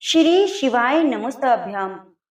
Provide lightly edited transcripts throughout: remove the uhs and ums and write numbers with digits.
श्री शिवाय नमोस्तभ्यम।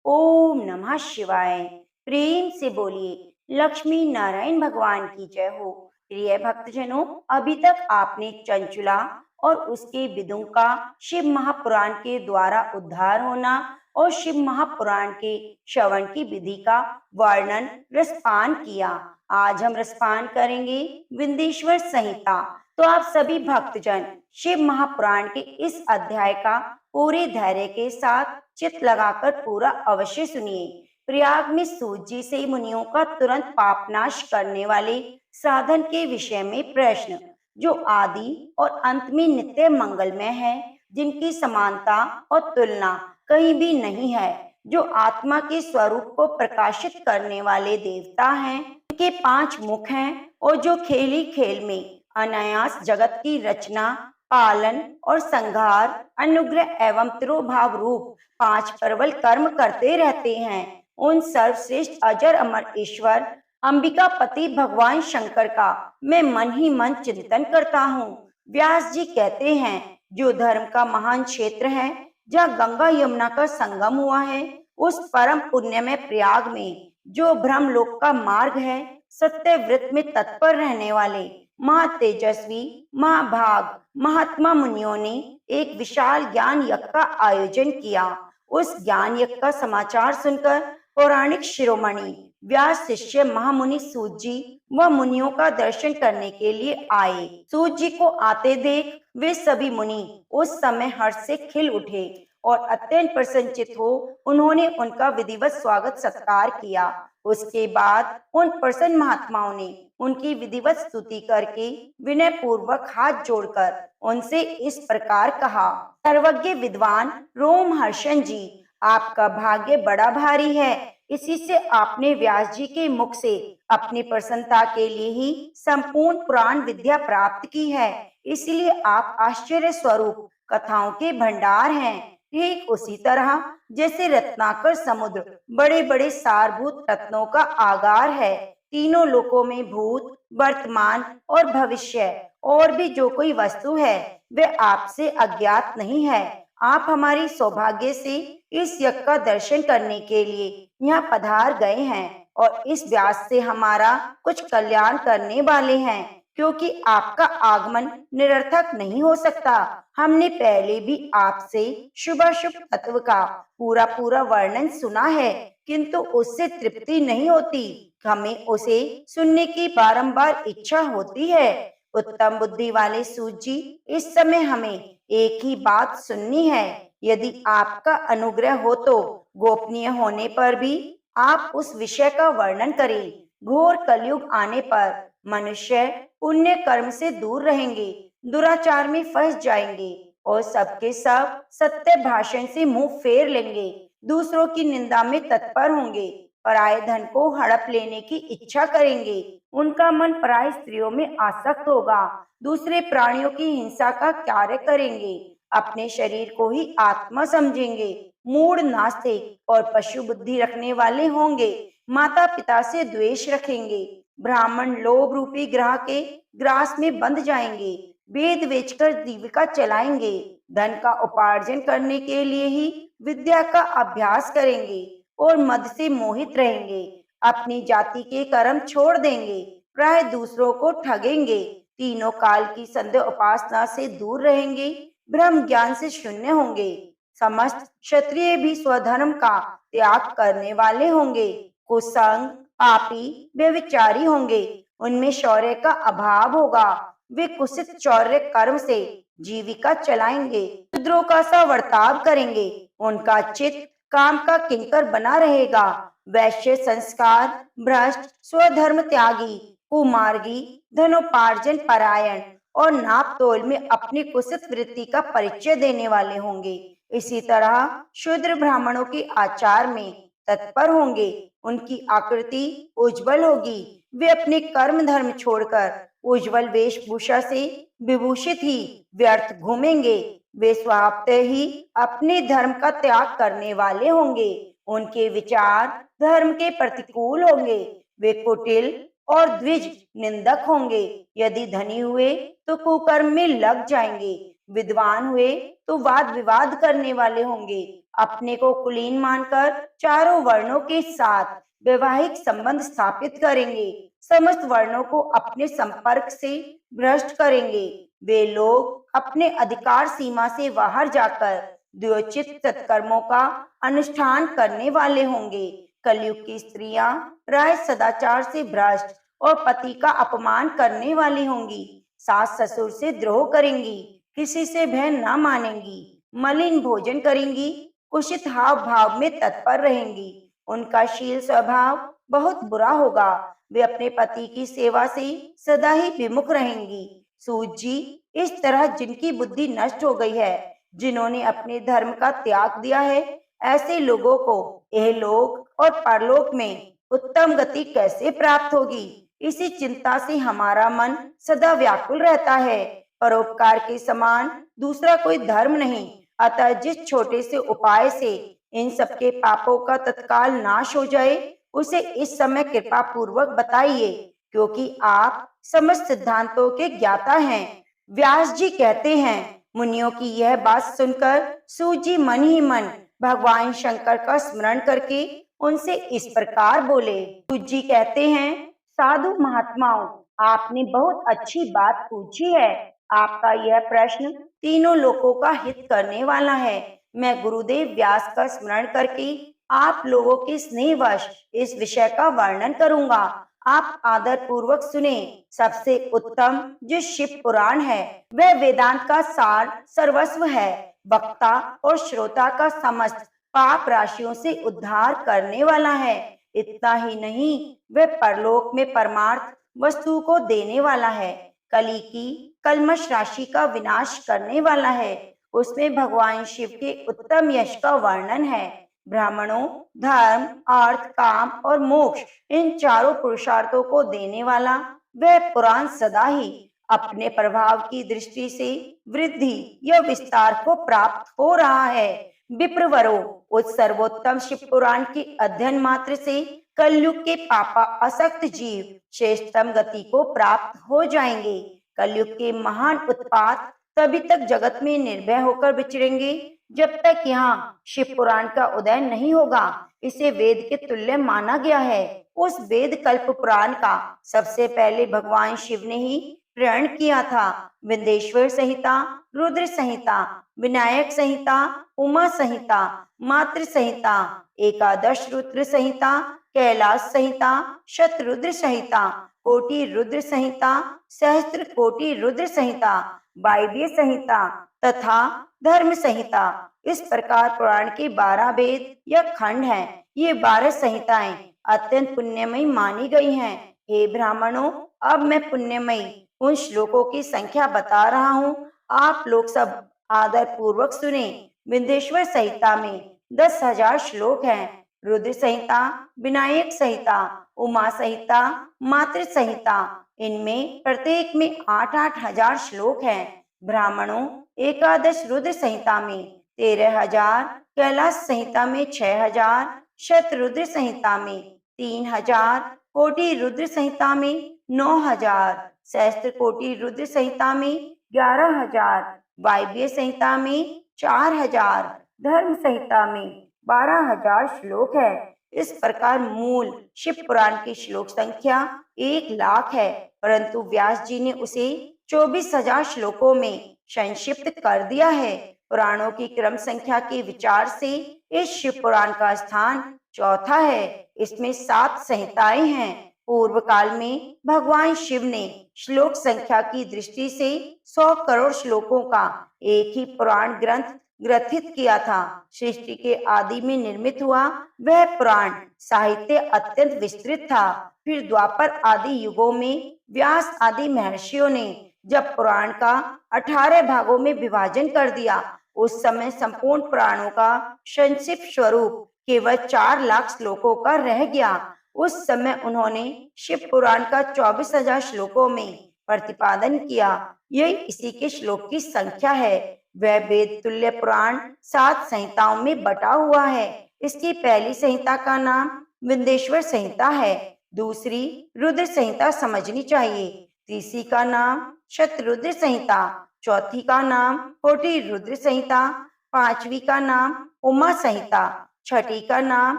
ओम नमः शिवाय। प्रेम से बोलिए लक्ष्मी नारायण भगवान की जय हो। प्रिय भक्तजनों, अभी तक आपने चंचुला और उसके विदों का शिव महापुराण के द्वारा उद्धार होना और शिव महापुराण के श्रवण की विधि का वर्णन रसपान किया। आज हम रसपान करेंगे विंध्येश्वर संहिता। तो आप सभी भक्तजन शिव महापुराण के इस अध्याय का पूरे धैर्य के साथ चित्त लगाकर पूरा अवश्य सुनिए। प्रयाग में सूत जी से मुनियों का तुरंत पापनाश करने वाले साधन के विषय में प्रश्न, जो आदि और अंत में नित्य मंगलमय है, जिनकी समानता और तुलना कहीं भी नहीं है, जो आत्मा के स्वरूप को प्रकाशित करने वाले देवता हैं, उनके 5 मुख हैं और जो खेली खेल में अनायास जगत की रचना, पालन और संहार, अनुग्रह एवं तिरोभाव रूप 5 प्रबल कर्म करते रहते हैं, उन सर्वश्रेष्ठ अजर अमर ईश्वर अंबिकापति भगवान शंकर का मैं मन ही मन चिंतन करता हूँ। व्यास जी कहते हैं, जो धर्म का महान क्षेत्र है, जहाँ गंगा यमुना का संगम हुआ है, उस परम पुण्यमय प्रयाग में जो ब्रह्मलोक का मार्ग है, सत्य व्रत में तत्पर रहने वाले महातेजस्वी महाभाग महात्मा मुनियों ने एक विशाल ज्ञान यज्ञ का आयोजन किया। उस ज्ञान यज्ञ का समाचार सुनकर पौराणिक शिरोमणि व्यास शिष्य महामुनि सूत जी व मुनियों का दर्शन करने के लिए आए। सूत जी को आते देख वे सभी मुनि उस समय हर्ष से खिल उठे और अत्यंत प्रसन्नचित हो उन्होंने उनका विधिवत स्वागत सत्कार किया। उसके बाद उन प्रसन्न महात्माओं ने उनकी विधिवत स्तुति करके विनय पूर्वक हाथ जोड़कर उनसे इस प्रकार कहा, सर्वज्ञ विद्वान रोमहर्षण जी, आपका भाग्य बड़ा भारी है। इसी से आपने व्यास जी के मुख से अपनी प्रसन्नता के लिए ही संपूर्ण पुराण विद्या प्राप्त की है, इसलिए आप आश्चर्य स्वरूप कथाओं के भंडार हैं। ठीक उसी तरह जैसे रत्नाकर समुद्र बड़े बड़े सारभूत रत्नों का आगार है, तीनों लोकों में भूत वर्तमान और भविष्य और भी जो कोई वस्तु है वह आपसे अज्ञात नहीं है। आप हमारी सौभाग्य से इस यज्ञ का दर्शन करने के लिए यहाँ पधार गए हैं और इस व्यास से हमारा कुछ कल्याण करने वाले हैं, क्योंकि आपका आगमन निरर्थक नहीं हो सकता। हमने पहले भी आपसे शुभाशुभ तत्व का पूरा पूरा वर्णन सुना है, किंतु उससे तृप्ति नहीं होती। हमें उसे सुनने की बारंबार इच्छा होती है। उत्तम बुद्धि वाले सूत जी, इस समय हमें एक ही बात सुननी है। यदि आपका अनुग्रह हो तो गोपनीय होने पर भी आप उस विषय का वर्णन करें। घोर कलयुग आने पर मनुष्य पुण्य कर्म से दूर रहेंगे, दुराचार में फंस जाएंगे और सबके सब सत्य भाषण से मुंह फेर लेंगे, दूसरों की निंदा में तत्पर होंगे, पराये धन को हड़प लेने की इच्छा करेंगे, उनका मन पराई स्त्रियों में आसक्त होगा, दूसरे प्राणियों की हिंसा का कार्य करेंगे, अपने शरीर को ही आत्मा समझेंगे, मूढ़ नास्तिक और पशु बुद्धि रखने वाले होंगे, माता पिता से द्वेष रखेंगे, ब्राह्मण लोभ रूपी ग्रह के ग्रास में बंध जाएंगे, वेद बेचकर जीविका चलाएंगे, धन का उपार्जन करने के लिए ही विद्या का अभ्यास करेंगे और मद से मोहित रहेंगे, अपनी जाति के कर्म छोड़ देंगे, प्राय दूसरों को ठगेंगे, तीनों काल की संध्या उपासना से दूर रहेंगे, ब्रह्म ज्ञान से शून्य होंगे, समस्त क्षत्रिय भी स्वधर्म का त्याग करने वाले होंगे, कुसंग पापी व्यभिचारी होंगे, उनमें शौर्य का अभाव होगा, वे कुत्सित शौर्य कर्म से जीविका चलाएंगे, शूद्रों का सा वर्ताव करेंगे, उनका चित्त काम का किंकर बना रहेगा, वैश्य संस्कार भ्रष्ट स्वधर्म त्यागी कुमार्गी धनोपार्जन परायण और नाप तोल में अपनी कुत्सित वृत्ति का परिचय देने वाले होंगे। इसी तरह शूद्र ब्राह्मणों के आचार में तत्पर होंगे, उनकी आकृति उज्जवल होगी, वे अपने कर्म धर्म छोड़कर उज्जवल वेशभूषा से विभूषित ही व्यर्थ घूमेंगे, वे स्वभावतः ही अपने धर्म का त्याग करने वाले होंगे, उनके विचार धर्म के प्रतिकूल होंगे, वे कुटिल और द्विज निंदक होंगे, यदि धनी हुए तो कुकर्म में लग जाएंगे, विद्वान हुए तो वाद विवाद करने वाले होंगे। अपने को कुलीन मानकर चारों वर्णों के साथ वैवाहिक संबंध स्थापित करेंगे। समस्त वर्णों को अपने संपर्क से भ्रष्ट करेंगे। वे लोग अपने अधिकार सीमा से बाहर जाकर द्योचित सत्कर्मों का अनुष्ठान करने वाले होंगे। कलयुग की स्त्रियां राय सदाचार से भ्रष्ट और पति का अपमान करने वाली होंगी। सास ससुर से द्रोह करेंगी, किसी से भय न मानेंगी, मलिन भोजन करेंगी, कुशित हाव भाव में तत्पर रहेंगी। उनका शील स्वभाव बहुत बुरा होगा। वे अपने पति की सेवा से सदा ही विमुख रहेंगी। सूत जी, इस तरह जिनकी बुद्धि नष्ट हो गई है, जिन्होंने अपने धर्म का त्याग दिया है, ऐसे लोगों को इहलोक और परलोक में उत्तम गति कैसे प्राप्त होगी, इसी चिंता से हमारा मन सदा व्याकुल रहता है। परोपकार के समान दूसरा कोई धर्म नहीं। अतः जिस छोटे से उपाय से इन सबके पापों का तत्काल नाश हो जाए, उसे इस समय कृपा पूर्वक बताइए, क्योंकि आप समस्त सिद्धांतों के ज्ञाता हैं। व्यास जी कहते हैं, मुनियों की यह बात सुनकर सूत जी मन ही मन भगवान शंकर का स्मरण करके उनसे इस प्रकार बोले। सूत जी कहते हैं, साधु महात्माओं, आपने बहुत अच्छी बात पूछी है। आपका यह प्रश्न तीनों लोगों का हित करने वाला है। मैं गुरुदेव व्यास का स्मरण करके आप लोगों के स्नेहवश इस विषय का वर्णन करूंगा। आप आदर पूर्वक सुने। सबसे उत्तम जो शिव पुराण है, वह वेदांत का सार सर्वस्व है। वक्ता और श्रोता का समस्त पाप राशियों से उद्धार करने वाला है। इतना ही नहीं, वह परलोक में परमार्थ वस्तु को देने वाला है। कली की कल्मश राशि का विनाश करने वाला है। उसमें भगवान शिव के उत्तम यश का वर्णन है। ब्राह्मणों, धर्म, अर्थ, काम और मोक्ष, इन चारों पुरुषार्थों को देने वाला वह पुराण सदा ही अपने प्रभाव की दृष्टि से वृद्धि या विस्तार को प्राप्त हो रहा है। विप्रवरों, उस सर्वोत्तम शिव पुराण के अध्ययन मात्र से कलयुग के पापा आसक्त जीव श्रेष्ठतम गति को प्राप्त हो जाएंगे। कलयुग के महान उत्पात तभी तक जगत में निर्भय होकर विचरेंगे, जब तक यहाँ शिव पुराण का उदय नहीं होगा। इसे वेद के तुल्य माना गया है। उस वेद कल्प पुराण का सबसे पहले भगवान शिव ने ही प्रण किया था। विंध्येश्वर संहिता, रुद्र संहिता, विनायक संहिता, उमा संहिता, मातृ संहिता, एकादश रुद्र संहिता, कैलाश संहिता, शतरुद्र संहिता, कोटि रुद्र संहिता, सहस्त्र कोटि रुद्र संहिता, वायव्य संहिता तथा धर्म संहिता, इस प्रकार पुराण के 12 वेद या खंड हैं। ये 12 संहिताएं अत्यंत पुण्यमयी मानी गई हैं। हे ब्राह्मणों, अब मैं पुण्यमयी उन श्लोकों की संख्या बता रहा हूँ। आप लोग सब आदर पूर्वक सुने। विंध्येश्वर संहिता में 10,000 श्लोक हैं। रुद्र संहिता, विनायक संहिता, उमा संहिता, मातृ संहिता, इनमें प्रत्येक में 8-8 हजार श्लोक हैं। ब्राह्मणों, एकादश रुद्र संहिता में 13,000, कैलाश संहिता में 6,000, शतरुद्र संहिता में 3,000, कोटि रुद्र संहिता में 9,000, सहस्त्र कोटि रुद्र संहिता में 11,000, वायव्य संहिता में 4,000, धर्म संहिता में 12,000 श्लोक है। इस प्रकार मूल शिव पुराण की श्लोक संख्या 1,00,000 है, परंतु व्यास जी ने उसे 24,000 श्लोकों में संक्षिप्त कर दिया है। पुराणों की क्रम संख्या के विचार से इस शिव पुराण का स्थान चौथा है। इसमें 7 संहिताएं हैं। पूर्व काल में भगवान शिव ने श्लोक संख्या की दृष्टि से 100 करोड़ श्लोकों का एक ही पुराण ग्रंथ ग्रथित किया था। सृष्टि के आदि में निर्मित हुआ वह पुराण साहित्य अत्यंत विस्तृत था। फिर द्वापर आदि युगों में व्यास आदि महर्षियों ने जब पुराण का 18 भागों में विभाजन कर दिया, उस समय संपूर्ण पुराणों का संक्षिप्त स्वरूप केवल 4,00,000 श्लोकों का रह गया। उस समय उन्होंने शिव पुराण का 24,000 श्लोकों में प्रतिपादन किया। यही इसी के श्लोक की संख्या है। वह वेद तुल्य पुराण 7 संहिताओं में बटा हुआ है। इसकी पहली संहिता का नाम विंध्येश्वर संहिता है। दूसरी रुद्र संहिता समझनी चाहिए। तीसरी का नाम शतरुद्र संहिता, चौथी का नाम कोटि रुद्र संहिता, पांचवी का नाम उमा संहिता, छठी का नाम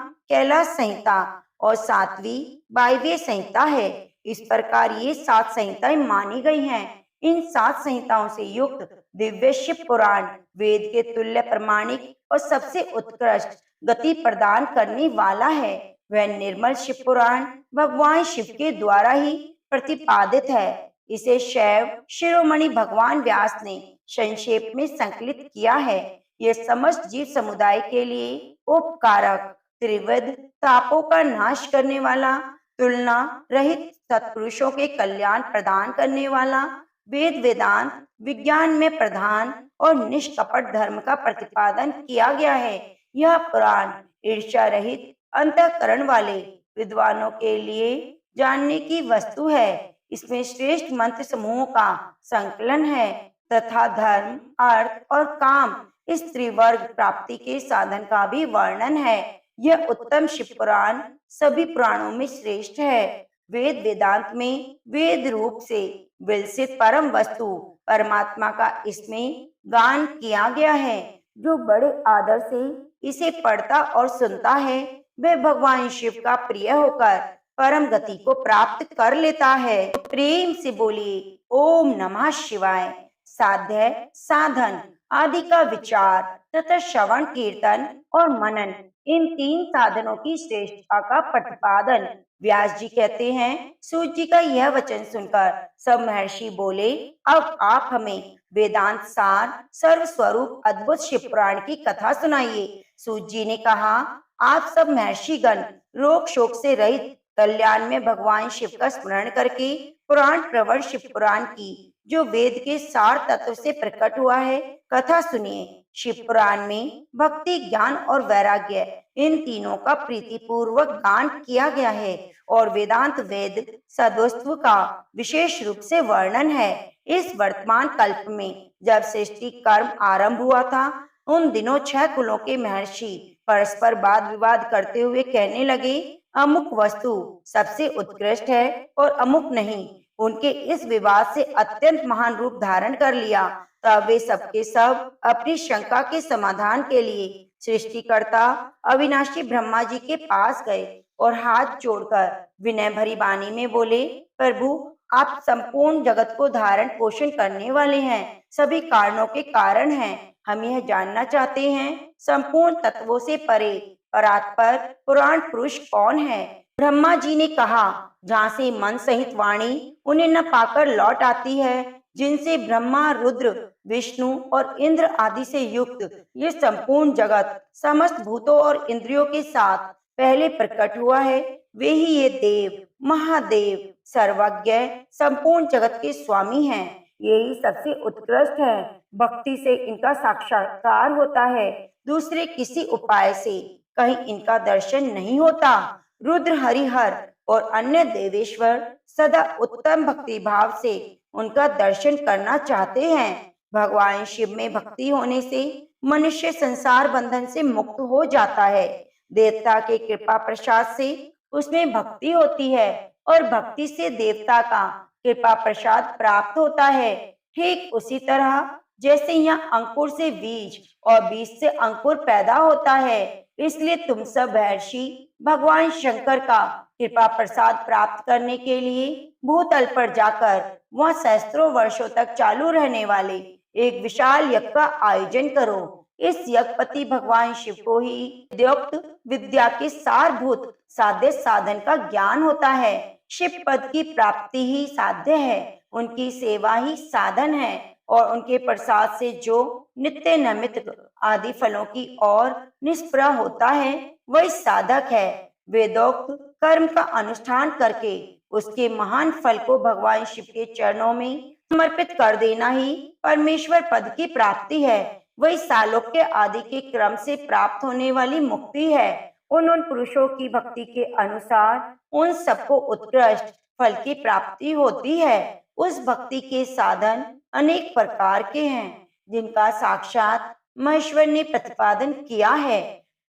कैलाश संहिता और सातवीं वायव्य संहिता है। इस प्रकार ये 7 संहिताएं मानी गई हैं। इन 7 संहिताओं से युक्त दिव्य शिव पुराण वेद के तुल्य प्रमाणिक और सबसे उत्कृष्ट गति प्रदान करने वाला है। वह निर्मल शिव पुराण भगवान शिव के द्वारा ही प्रतिपादित है। इसे शैव शिरोमणि भगवान व्यास ने संक्षेप में संकलित किया है। यह समस्त जीव समुदाय के लिए उपकारक, त्रिविध तापों का नाश करने वाला, तुलना रहित सत्पुरुषों के कल्याण प्रदान करने वाला, वेद वेदांत विज्ञान में प्रधान और निष्कपट धर्म का प्रतिपादन किया गया है। यह पुराण ईर्ष्या रहित अंतःकरण वाले विद्वानों के लिए जानने की वस्तु है। इसमें श्रेष्ठ मंत्र समूहों का संकलन है तथा धर्म, अर्थ और काम इस त्रिवर्ग प्राप्ति के साधन का भी वर्णन है। यह उत्तम शिव पुराण सभी पुराणों में श्रेष्ठ है। वेद वेदांत में वेद रूप से विलसित परम वस्तु परमात्मा का इसमें गान किया गया है। जो बड़े आदर से इसे पढ़ता और सुनता है वह भगवान शिव का प्रिय होकर परम गति को प्राप्त कर लेता है। प्रेम से बोलिए ओम नमः शिवाय। साध्य, साधन आदि का विचार तथा श्रवण, कीर्तन और मनन, इन 3 साधनों की श्रेष्ठता का प्रतिपादन व्यास जी कहते हैं। सूत जी का यह वचन सुनकर सब महर्षि बोले, अब आप हमें वेदांत सार सर्वस्वरूप अद्भुत शिव पुराण की कथा सुनाइए। सूत जी ने कहा, आप सब महर्षिगण रोग शोक से रहित कल्याण में भगवान शिव का स्मरण करके पुराण प्रवर शिव पुराण की, जो वेद के सार तत्व से प्रकट हुआ है, कथा सुनिए। शिव पुराण में भक्ति, ज्ञान और वैराग्य, इन तीनों का प्रीतिपूर्वक गान किया गया है और वेदांत वेद सद्वस्तु का विशेष रूप से वर्णन है। इस वर्तमान कल्प में जब सृष्टि कर्म आरंभ हुआ था, उन दिनों 6 कुलों के महर्षि परस्पर वाद विवाद करते हुए कहने लगे, अमुक वस्तु सबसे उत्कृष्ट है और अमुक नहीं। उनके इस विवाद से अत्यंत महान रूप धारण कर लिया। तब वे सबके सब अपनी शंका के समाधान के लिए सृष्टिकर्ता अविनाशी ब्रह्मा जी के पास गए और हाथ जोड़कर विनय भरी वाणी में बोले, प्रभु आप संपूर्ण जगत को धारण पोषण करने वाले हैं, सभी कारणों के कारण हैं। हम यह जानना चाहते हैं, संपूर्ण तत्वों से परे परात्पर पुराण पुरुष कौन है? ब्रह्मा जी ने कहा, जहाँ से मन सहित वाणी उन्हें न पाकर लौट आती है, जिनसे ब्रह्मा, रुद्र, विष्णु और इंद्र आदि से युक्त ये संपूर्ण जगत समस्त भूतों और इंद्रियों के साथ पहले प्रकट हुआ है, वे ही ये देव, महादेव, सर्वज्ञ, संपूर्ण जगत के स्वामी हैं। यही सबसे उत्कृष्ट है। भक्ति से इनका साक्षात्कार होता है, दूसरे किसी उपाय से कहीं इनका दर्शन नहीं होता। रुद्र, हरिहर और अन्य देवेश्वर सदा उत्तम भक्ति भाव से उनका दर्शन करना चाहते हैं। भगवान शिव में भक्ति होने से मनुष्य संसार बंधन से मुक्त हो जाता है। देवता के कृपा प्रसाद से उसमें भक्ति होती है और भक्ति से देवता का कृपा प्रसाद प्राप्त होता है। ठीक उसी तरह जैसे यहाँ अंकुर से बीज और बीज से अंकुर पैदा होता है, इसलिए तुम सब महर्षि भगवान शंकर का कृपा प्रसाद प्राप्त करने के लिए भूतल पर जाकर वहाँ सहस्त्रों वर्षों तक चालू रहने वाले एक विशाल यज्ञ का आयोजन करो। इस यज्ञपति भगवान शिव को ही वेदोक्त विद्या के सारभूत साध्य साधन का ज्ञान होता है। शिव पद की प्राप्ति ही साध्य है, उनकी सेवा ही साधन है और उनके प्रसाद से जो नित्य नैमित्तिक आदि फलों की ओर निष्प्रह होता है, वही साधक है। वेदोक्त कर्म का अनुष्ठान करके उसके महान फल को भगवान शिव के चरणों में समर्पित कर देना ही परमेश्वर पद की प्राप्ति है। वही सालोक्य आदि के क्रम से प्राप्त होने वाली मुक्ति है। उन पुरुषों की भक्ति के अनुसार उन सबको उत्कृष्ट फल की प्राप्ति होती है। उस भक्ति के साधन अनेक प्रकार के हैं, जिनका साक्षात महेश्वर ने प्रतिपादन किया है।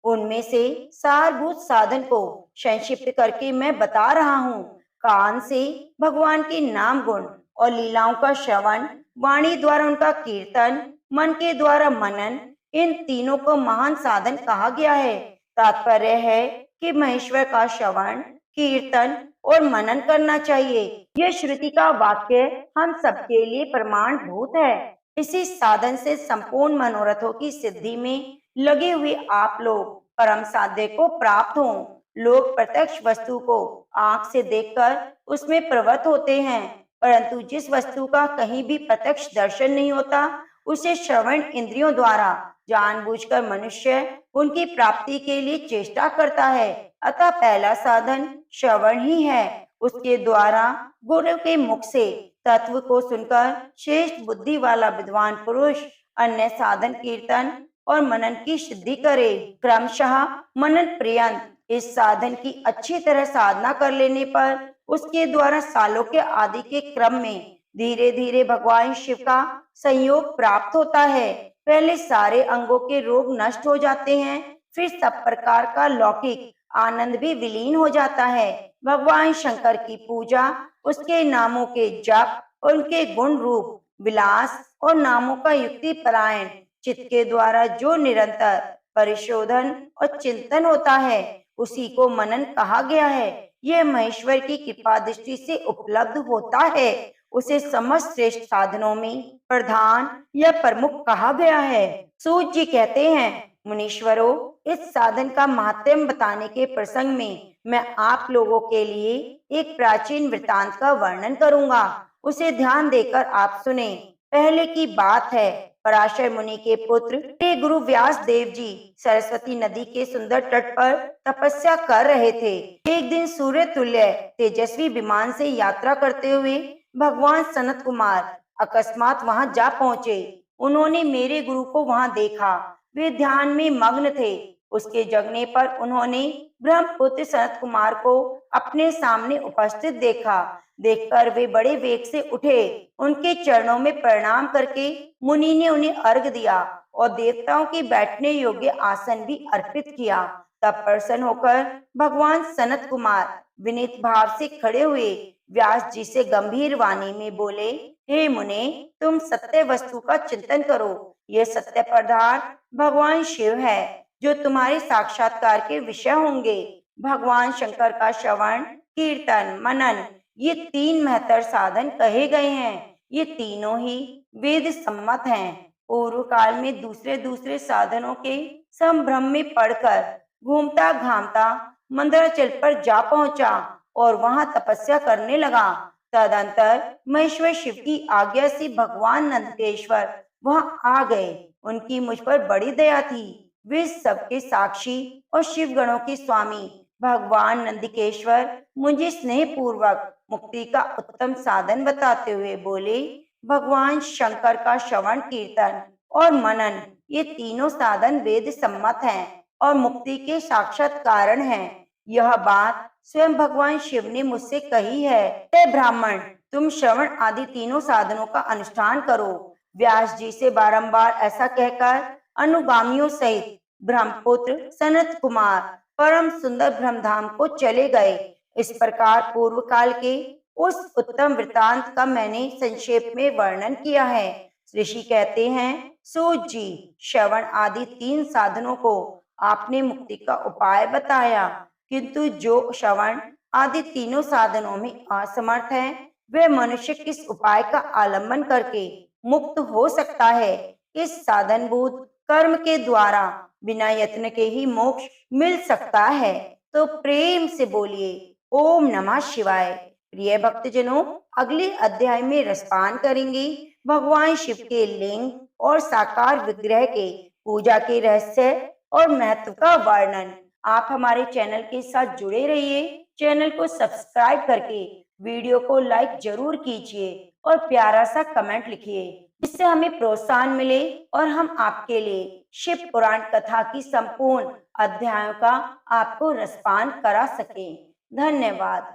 उनमें से सारभूत साधन को संक्षिप्त करके मैं बता रहा हूँ। कान से भगवान के नाम गुण और लीलाओं का श्रवण वाणी द्वारा उनका कीर्तन, मन के द्वारा मनन, इन तीनों को महान साधन कहा गया है। तात्पर्य है कि महेश्वर का श्रवण, कीर्तन और मनन करना चाहिए। यह श्रुति का वाक्य हम सबके लिए प्रमाणभूत है। इसी साधन से संपूर्ण मनोरथों की सिद्धि में लगे हुए आप लोग परम साध्य को प्राप्त हों। लोग प्रत्यक्ष वस्तु को आंख से देखकर उसमें प्रवृत्त होते हैं, परंतु जिस वस्तु का कहीं भी प्रत्यक्ष दर्शन नहीं होता, उसे श्रवण इंद्रियों द्वारा जानबूझकर मनुष्य उनकी प्राप्ति के लिए चेष्टा करता है। अतः पहला साधन श्रवण ही है। उसके द्वारा गुरु के मुख से तत्व को सुनकर श्रेष्ठ बुद्धि वाला विद्वान पुरुष अन्य साधन कीर्तन और मनन की सिद्धि करे। क्रमशः मनन पर्यंत इस साधन की अच्छी तरह साधना कर लेने पर उसके द्वारा सालों के आदि के क्रम में धीरे धीरे भगवान शिव का संयोग प्राप्त होता है। पहले सारे अंगों के रोग नष्ट हो जाते हैं, फिर सब प्रकार का लौकिक आनंद भी विलीन हो जाता है। भगवान शंकर की पूजा, उसके नामों के जप, उनके गुण रूप विलास और नामों का युक्ति परायण चित्त के द्वारा जो निरंतर परिशोधन और चिंतन होता है, उसी को मनन कहा गया है। यह महेश्वर की कृपा दृष्टि से उपलब्ध होता है। उसे समस्त श्रेष्ठ साधनों में प्रधान या प्रमुख कहा गया है। सूत जी कहते हैं, मुनीश्वरों, इस साधन का महात्म्य बताने के प्रसंग में मैं आप लोगों के लिए एक प्राचीन वृतांत का वर्णन करूंगा। उसे ध्यान देकर आप सुने। पहले की बात है, पराशर मुनि के पुत्र के गुरु व्यास देव जी सरस्वती नदी के सुंदर तट पर तपस्या कर रहे थे। एक दिन सूर्य तुल्य तेजस्वी विमान से यात्रा करते हुए भगवान सनत कुमार अकस्मात वहां जा पहुंचे। उन्होंने मेरे गुरु को वहां देखा। वे ध्यान में मग्न थे। उसके जगने पर उन्होंने ब्रह्मपुत्र सनत कुमार को अपने सामने उपस्थित देखा। देखकर वे बड़े वेग से उठे। उनके चरणों में प्रणाम करके मुनि ने उन्हें अर्घ दिया और देवताओं के बैठने योग्य आसन भी अर्पित किया। तब प्रसन्न होकर भगवान सनत कुमार विनीत भाव से खड़े हुए व्यास जी से गंभीर वाणी में बोले, हे मुने, तुम सत्य वस्तु का चिंतन करो। यह सत्य पदार्थ भगवान शिव है, जो तुम्हारे साक्षात्कार के विषय होंगे। भगवान शंकर का श्रवण, कीर्तन, मनन, ये तीन महत्तर साधन कहे गए हैं। ये तीनों ही वेद सम्मत हैं। पूर्व काल में दूसरे दूसरे साधनों के संभ्रम में पड़कर घूमता घामता मंदराचल पर जा पहुंचा और वहां तपस्या करने लगा। तदंतर महेश्वर शिव की आज्ञा से भगवान नंदकेश्वर वहां आ गए। उनकी मुझ पर बड़ी दया थी। वे सबके साक्षी और शिव गणों के स्वामी भगवान नंदिकेश्वर मुझे स्नेह पूर्वक मुक्ति का उत्तम साधन बताते हुए बोले, भगवान शंकर का श्रवण, कीर्तन और मनन, ये तीनों साधन वेद सम्मत हैं और मुक्ति के साक्षात कारण हैं। यह बात स्वयं भगवान शिव ने मुझसे कही है। हे ब्राह्मण, तुम श्रवण आदि तीनों साधनों का अनुष्ठान करो। व्यास जी से बारंबार ऐसा कहकर अनुगामियों सहित ब्रह्मपुत्र सनत कुमार परम सुंदर ब्रह्मधाम को चले गए। इस प्रकार पूर्व काल के उस उत्तम वृतांत का मैंने संक्षेप में वर्णन किया है। ऋषि कहते हैं, सूत जी, श्रवण आदि तीन साधनों को आपने मुक्ति का उपाय बताया, किंतु जो श्रवण आदि तीनों साधनों में असमर्थ है, वह मनुष्य किस उपाय का आलंबन करके मुक्त हो सकता है? इस साधनभूत कर्म के द्वारा बिना यत्न के ही मोक्ष मिल सकता है। तो प्रेम से बोलिए ओम नमः शिवाय। प्रिय भक्तजनों, अगले अध्याय में रसपान करेंगे भगवान शिव के लिंग और साकार विग्रह के पूजा के रहस्य और महत्व का वर्णन। आप हमारे चैनल के साथ जुड़े रहिए। चैनल को सब्सक्राइब करके वीडियो को लाइक जरूर कीजिए और प्यारा सा कमेंट लिखिए, जिससे हमें प्रोत्साहन मिले और हम आपके लिए शिव पुराण कथा की संपूर्ण अध्यायों का आपको रसपान करा सकें। धन्यवाद।